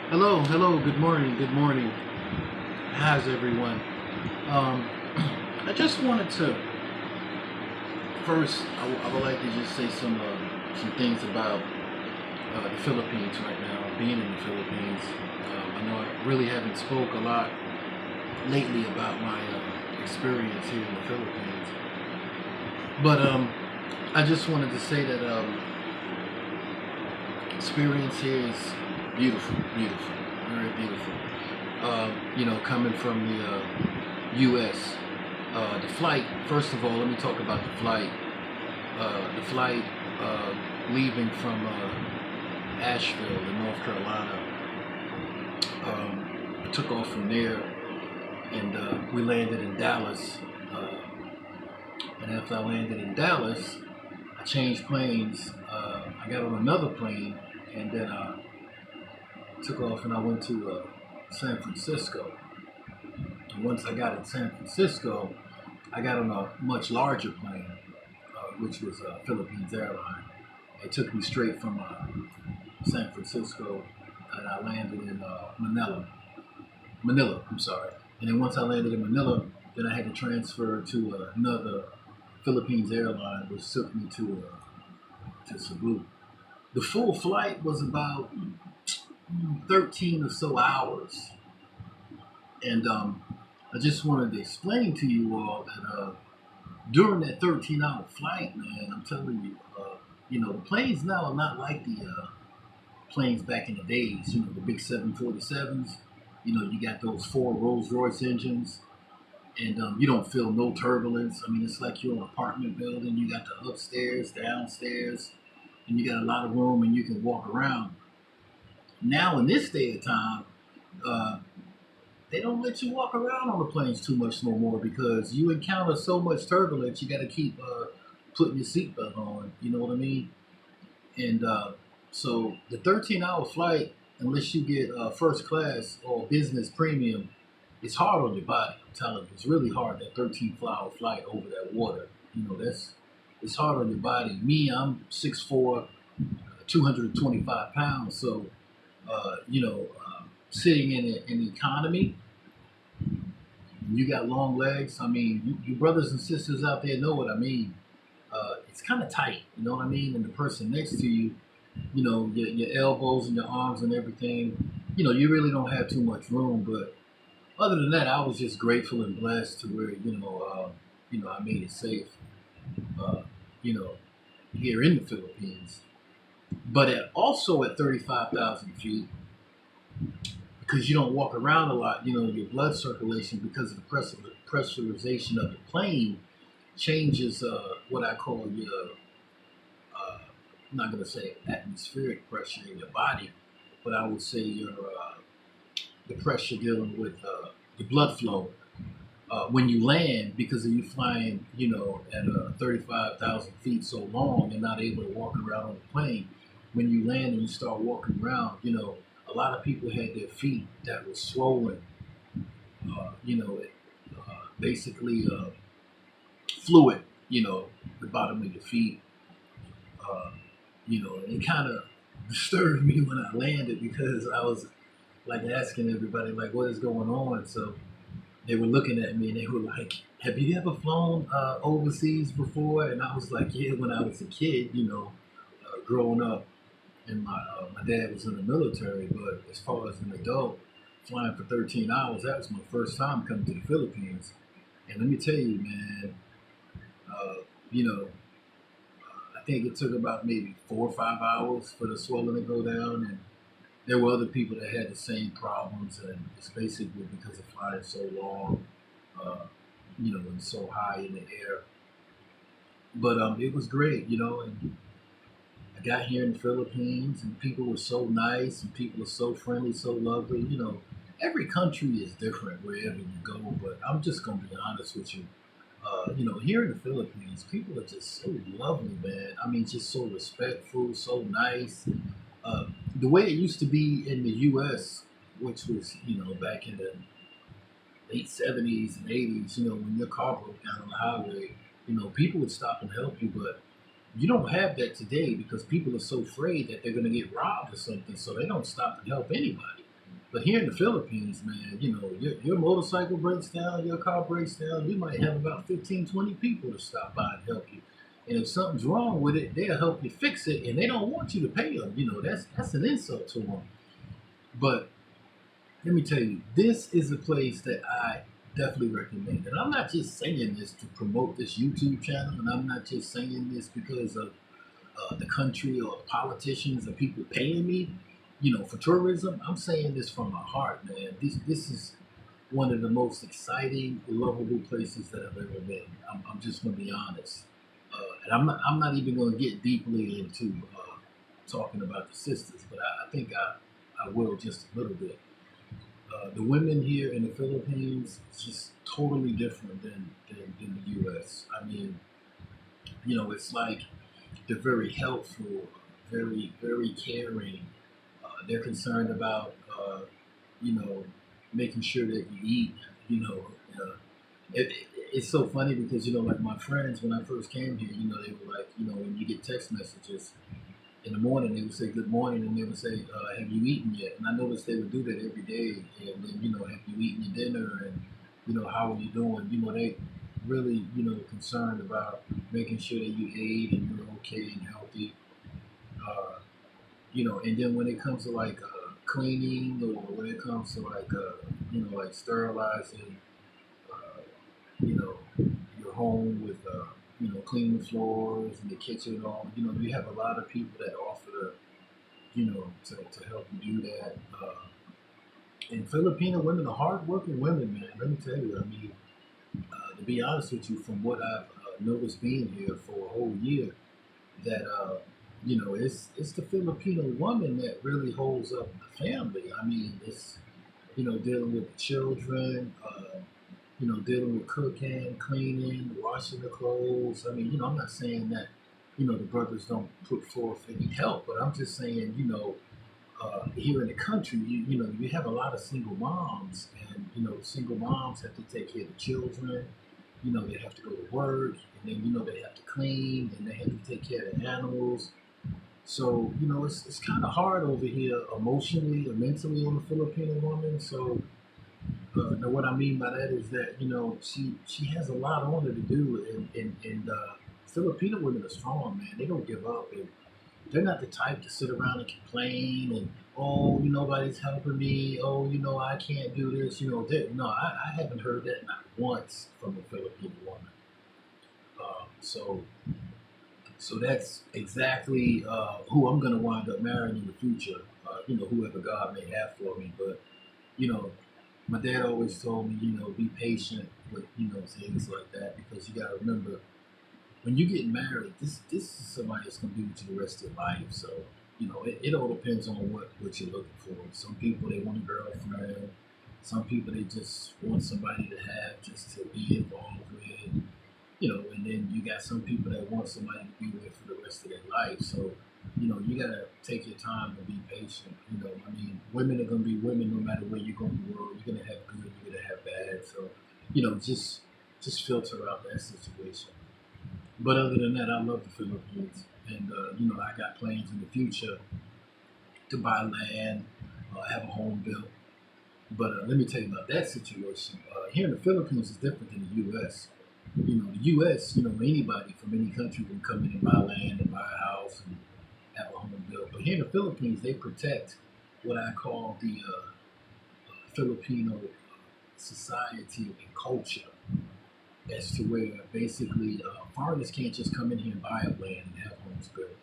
Hello, good morning. How's everyone? Um, I just wanted to first, I would like to just say some things about the Philippines right now, being in the Philippines. I know I really haven't spoke a lot lately about my experience here in the Philippines, but I just wanted to say that experience here is beautiful, very beautiful. Coming from the U.S. The flight, first of all, let me talk about the flight. The flight leaving from Asheville in North Carolina. I took off from there and we landed in Dallas. And after I landed in Dallas, I changed planes. I got on another plane and then took off and I went to San Francisco. And once I got in San Francisco, I got on a much larger plane, which was Philippines Airline. It took me straight from San Francisco, and I landed in Manila. Manila, I'm sorry. And then once I landed in Manila, then I had to transfer to another Philippines airline, which took me to Cebu. The full flight was about 13 or so hours, and I just wanted to explain to you all that during that 13-hour flight, man, I'm telling you, the planes now are not like the planes back in the days. The big 747s. You got those four Rolls Royce engines, and you don't feel no turbulence. I mean, it's like you're in an apartment building. You got the upstairs, downstairs, and you got a lot of room, and you can walk around. Now, in this day of time, uh, they don't let you walk around on the planes too much no more because you encounter so much turbulence. You got to keep putting your seatbelt on. You know what I mean? And so the 13-hour flight, unless you get first class or business premium, it's hard on your body. I'm telling you, it's really hard. That 13-hour flight over that water. That's it's hard on your body. Me, I'm 6'4", 225 pounds. So sitting in economy, you got long legs. I mean, you brothers and sisters out there know what I mean. It's kind of tight. You know what I mean? And the person next to you, your elbows and your arms and everything, you really don't have too much room. But other than that, I was just grateful and blessed to where, I made it safe, uh, you know, here in the Philippines. But also at 35,000 feet, because you don't walk around a lot, your blood circulation, because of the pressurization of the plane, changes what I call your I'm not going to say atmospheric pressure in your body, but I would say your the pressure dealing with the blood flow when you land, because of you flying, at 35,000 feet so long and not able to walk around on the plane. When you land and you start walking around, a lot of people had their feet that was swollen. Basically fluid. The bottom of your feet. Uh, and it kind of disturbed me when I landed because I was like asking everybody like, what is going on? So they were looking at me and they were like, have you ever flown overseas before? And I was like, yeah, when I was a kid, growing up, and my dad was in the military. But as far as an adult, flying for 13 hours, that was my first time coming to the Philippines. And let me tell you, man, uh, you know, I think it took about maybe 4 or 5 hours for the swelling to go down, and there were other people that had the same problems, and it's basically because of flying so long, uh, and so high in the air. But it was great, and I got here in the Philippines, and people were so nice, and people are so friendly, so lovely. Every country is different wherever you go, but I'm just gonna be honest with you. Here in the Philippines, people are just so lovely, man. I mean, just so respectful, so nice. The way it used to be in the U.S., which was, back in the late 70s and 80s, when your car broke down on the highway, people would stop and help you, but you don't have that today because people are so afraid that they're going to get robbed or something, so they don't stop and help anybody. But here in the Philippines, man, your motorcycle breaks down, your car breaks down, you might have about 15, 20 people to stop by and help you. And if something's wrong with it, they'll help you fix it, and they don't want you to pay them. That's an insult to them. But let me tell you, this is a place that I definitely recommend. And I'm not just saying this to promote this YouTube channel, and I'm not just saying this because of the country or politicians or people paying me, for tourism. I'm saying this from my heart, man. This is one of the most exciting, lovable places that I've ever been. I'm just gonna be honest, and I'm not even gonna get deeply into talking about the sisters, but I think I will just a little bit. The women here in the Philippines is just totally different than the U.S. I mean, it's like they're very helpful, very, very caring. They're concerned about, you know, making sure that you eat. You know, uh, it's so funny because like my friends when I first came here, they were like, when you get text messages in the morning, they would say good morning, and they would say, "Have you eaten yet?" And I noticed they would do that every day. And then, have you eaten your dinner? And how are you doing? They really, concerned about making sure that you ate and you're okay and healthy. Uh, and then when it comes to like cleaning, or when it comes to like like sterilizing, uh, you know, your home with cleaning the floors and the kitchen and all. You have a lot of people that offer to help you do that. And Filipino women are hardworking women, man. Let me tell you. I mean, to be honest with you, from what I've noticed being here for a whole year, that it's the Filipino woman that really holds up the family. I mean, it's dealing with the children, dealing with cooking, cleaning, washing the clothes. I mean, I'm not saying that the brothers don't put forth any help, but I'm just saying, here in the country, you have a lot of single moms, and single moms have to take care of the children. They have to go to work, and then they have to clean, and they have to take care of the animals. So it's kind of hard over here emotionally or mentally on the Filipino woman. So now what I mean by that is that she has a lot on her to do, and Filipino women are strong, man. They don't give up, and they're not the type to sit around and complain and, oh, nobody's helping me. Oh, I can't do this. No, I haven't heard that not once from a Filipino woman. So that's exactly who I'm going to wind up marrying in the future. Whoever God may have for me. But you know, my dad always told me, be patient with things like that, because you got to remember, when you get married, this is somebody that's gonna be with you the rest of your life. So it all depends on what you're looking for. Some people, they want a girlfriend. Some people, they just want somebody to have just to be involved with. And then you got some people that want somebody to be with for the rest of their life. So you gotta take your time and be patient. I mean, women are gonna be women no matter where you go in the world. You're gonna have good, you're gonna have bad. So just filter out that situation. But other than that, I love the Philippines, and I got plans in the future to buy land, have a home built. But let me tell you about that situation. Here in the Philippines is different than the U.S. The U.S., anybody from any country can come in and buy land and buy a house and have a home built. But here in the Philippines, they protect what I call the Filipino society and culture, as to where basically foreigners can't just come in here and buy up land and have homes built.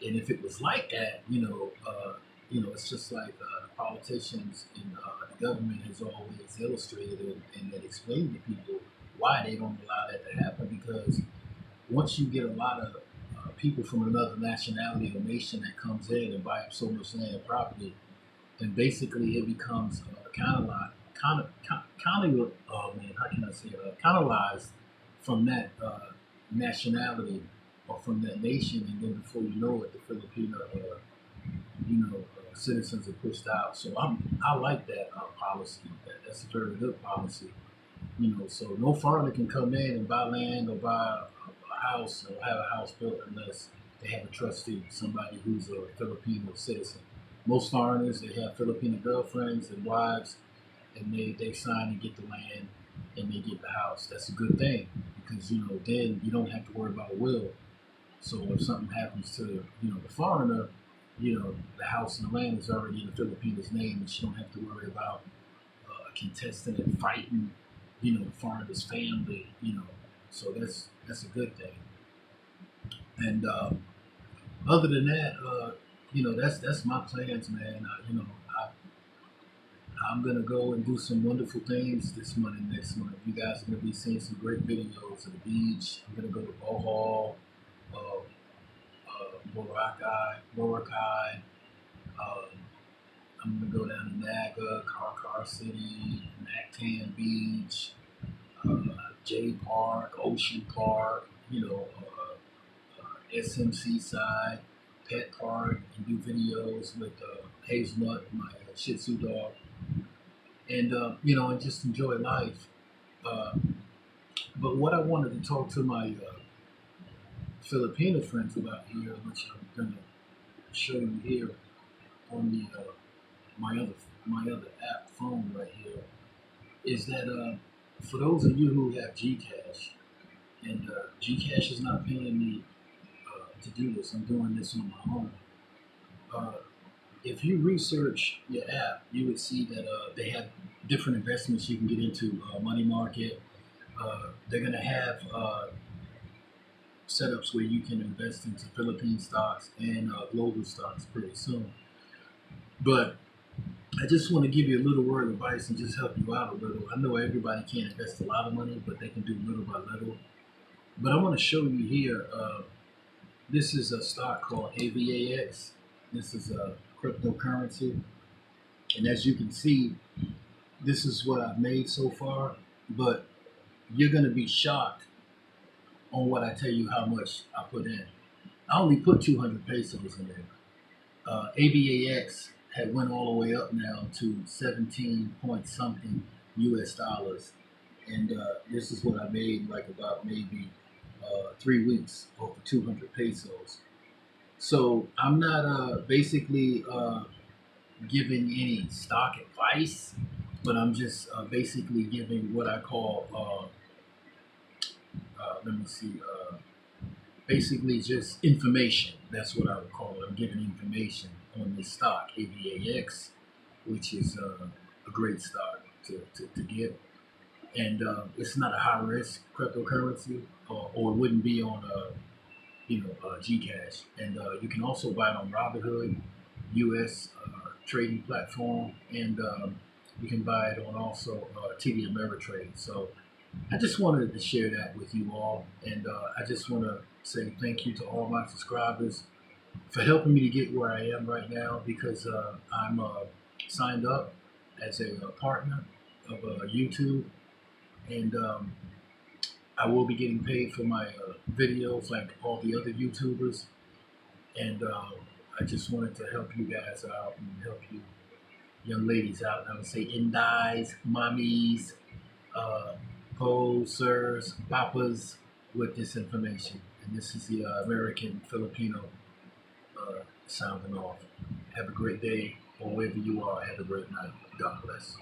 And if it was like that, it's just like the politicians and the government has always illustrated and explained to people why they don't allow that to happen. Because once you get a lot of people from another nationality or nation that comes in and buy up so much land and property, then basically it becomes kind of man, how can I say it? Colonized from that nationality or from that nation, and then before you know it, the Filipino citizens are pushed out. So I like that policy. That's a very good policy. So no foreigner can come in and buy land or buy a house or have a house built unless they have a trustee, somebody who's a Filipino citizen. Most foreigners, they have Filipino girlfriends and wives, and they sign and get the land, and they get the house. That's a good thing because then you don't have to worry about a will. So if something happens to the foreigner, the house and the land is already in the Filipino's name, and she don't have to worry about a contestant and fighting, the foreigner's family. So that's a good thing. And other than that, that's my plans, man. I'm gonna go and do some wonderful things this month and next month. You guys are gonna be seeing some great videos of the beach. I'm gonna go to Bohol, uh, Boracay. Um, I'm gonna go down to Naga, Car City, Mactan Beach, J Park, Ocean Park. SMC side, Pet Park, and do videos with Hazelnut, my Shih Tzu dog, and and just enjoy life. Uh, but what I wanted to talk to my Filipino friends about here, which I'm gonna show you here on the my other app phone right here, is that for those of you who have Gcash, and Gcash is not paying me to do this. I'm doing this on my own. Uh, if you research your app, you would see that they have different investments you can get into. Money market. They're going to have setups where you can invest into Philippine stocks and global stocks pretty soon. But I just want to give you a little word of advice and just help you out a little. I know everybody can't invest a lot of money, but they can do little by little. But I want to show you here. This is a stock called AVAX. This is a cryptocurrency. And as you can see, this is what I've made so far. But you're going to be shocked on what I tell you how much I put in. I only put 200 pesos in there. AVAX had went all the way up now to 17 point something US dollars. And this is what I made like about maybe 3 weeks over 200 pesos. So I'm not basically giving any stock advice, but I'm just basically giving what I call, let me see, basically just information. That's what I would call it. I'm giving information on this stock, AVAX, which is a great stock to get. And it's not a high risk cryptocurrency, or it wouldn't be on Gcash. And you can also buy it on Robinhood, U.S. Trading platform, and you can buy it on also TD Ameritrade. So I just wanted to share that with you all, and I just want to say thank you to all my subscribers for helping me to get where I am right now, because I'm signed up as a partner of YouTube, and I will be getting paid for my videos like all the other YouTubers, and I just wanted to help you guys out and help you young ladies out. And I would say indies, mommies, uh, sirs, papas with this information. And this is the American Filipino sounding off. Have a great day, or wherever you are. Have a great night. God bless.